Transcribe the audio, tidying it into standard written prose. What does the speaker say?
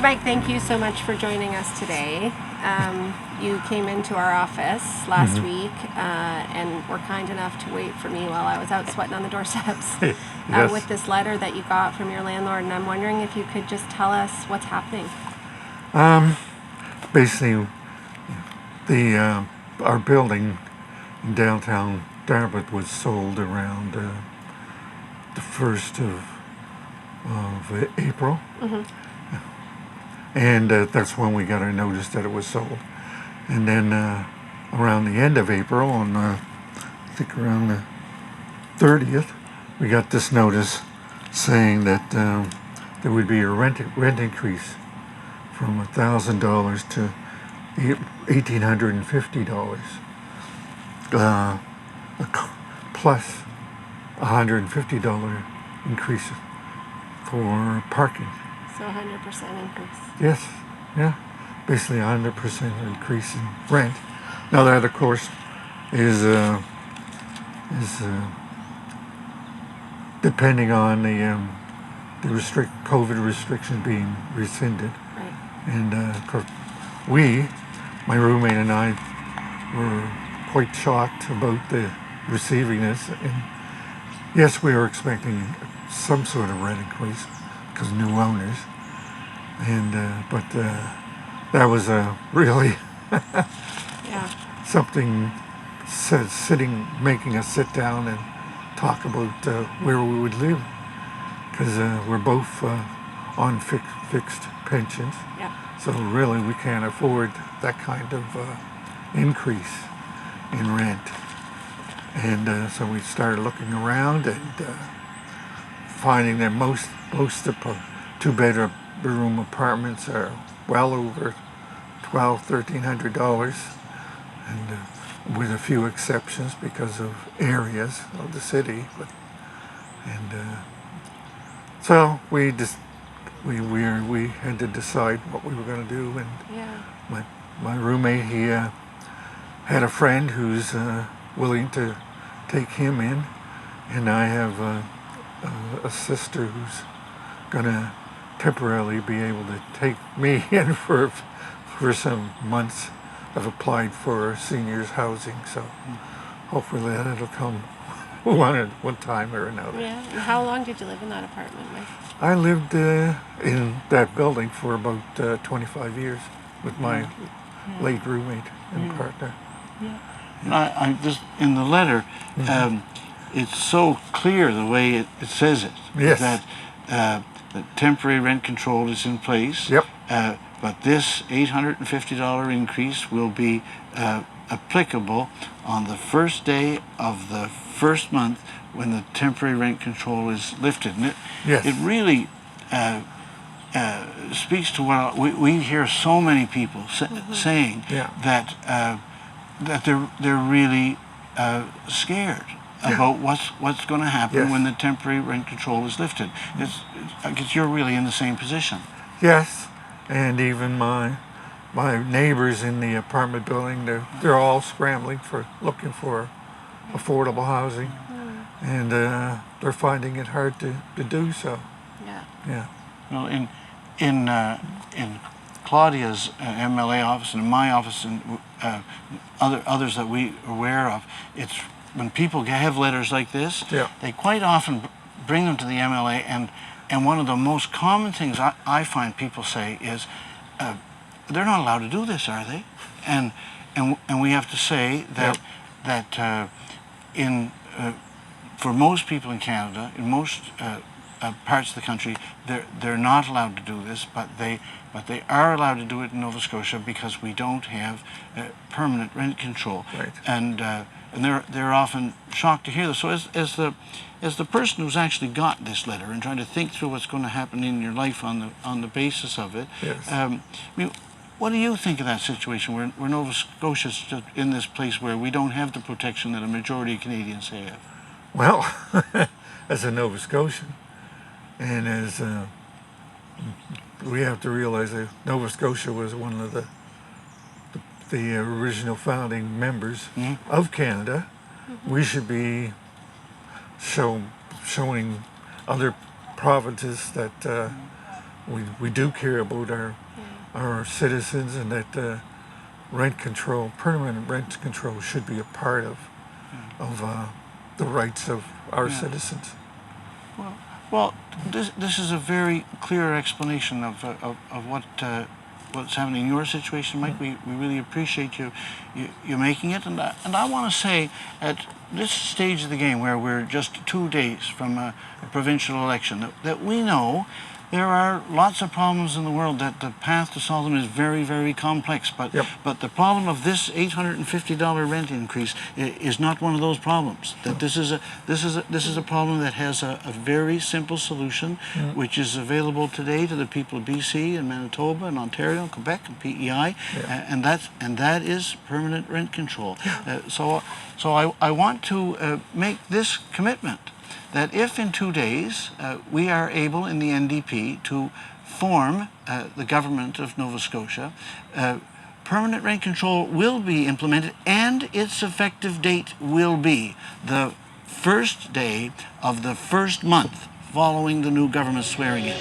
Mike, thank you so much for joining us today. You came into our office last week and were kind enough to wait for me while I was out sweating on the doorsteps Yes. with this letter that you got from your landlord. And I'm wondering if you could just tell us what's happening. Basically, our building in downtown Dartmouth was sold around the 1st of April. And that's when we got our notice that it was sold. And then around the end of April, on I think around the 30th, we got this notice saying that there would be a rent increase from $1,000 to $1,850, plus $150 increase for parking. So 100% increase. Yes, yeah, basically 100% increase in rent. Now that, of course, is depending on the COVID restrictions being rescinded. Right. And of course, my roommate and I, were quite shocked about receiving this. And yes, we were expecting some sort of rent increase because new owners. And but that was really Yeah. something making us sit down and talk about where we would live, because we're both on fixed pensions. Yeah. So really, we can't afford that kind of increase in rent. And so we started looking around and finding that most of the two-bedroom apartments are well over $1,200-$1,300, and with a few exceptions because of areas of the city. So we had to decide what we were going to do. And Yeah. my roommate, he had a friend who's willing to take him in, and I have a sister who's going to temporarily be able to take me in for some months. I've applied for seniors housing, so hopefully that'll come one time or another. Yeah. And how long did you live in that apartment, Mike? I lived in that building for about 25 years with my late roommate and partner. Yeah. I just in the letter, it's so clear the way it says it. Yes. That the temporary rent control is in place. Yep. But this $850 increase will be applicable on the first day of the first month when the temporary rent control is lifted. And it really speaks to what we hear so many people saying, that they're really scared about what's going to happen when the temporary rent control is lifted. I guess you're really in the same position. Yes, and even my neighbors in the apartment building, they're all scrambling looking for affordable housing, and they're finding it hard to do so. Yeah. Yeah. Well, in Claudia's MLA office and in my office and others that we are aware of, it's when people have letters like this, they quite often bring them to the MLA, and one of the most common things I find people say is, they're not allowed to do this, are they? And we have to say that for most people in Canada, in most parts of the country, they're not allowed to do this, but they are allowed to do it in Nova Scotia because we don't have permanent rent control. Right. And they're often shocked to hear this. So as the person who's actually got this letter and trying to think through what's going to happen in your life on the basis of it, I mean, what do you think of that situation where Nova Scotia's in this place where we don't have the protection that a majority of Canadians have? Well, as a Nova Scotian, and as we have to realize that Nova Scotia was one of the original founding members of Canada, we should be showing other provinces that we do care about our citizens, and that rent control, permanent rent control, should be a part of the rights of our citizens. Well, this is a very clear explanation of what's happening in your situation, Mike. We really appreciate you making it, and I want to say at this stage of the game, where we're just 2 days from a provincial election, that we know there are lots of problems in the world, that the path to solve them is very, very complex. But but the problem of this $850 rent increase is not one of those problems. That this is a problem that has a very simple solution, which is available today to the people of BC and Manitoba and Ontario and Quebec and PEI, and that is permanent rent control. So I want to make this commitment, that if in 2 days we are able in the NDP to form the government of Nova Scotia, permanent rent control will be implemented, and its effective date will be the first day of the first month following the new government swearing in.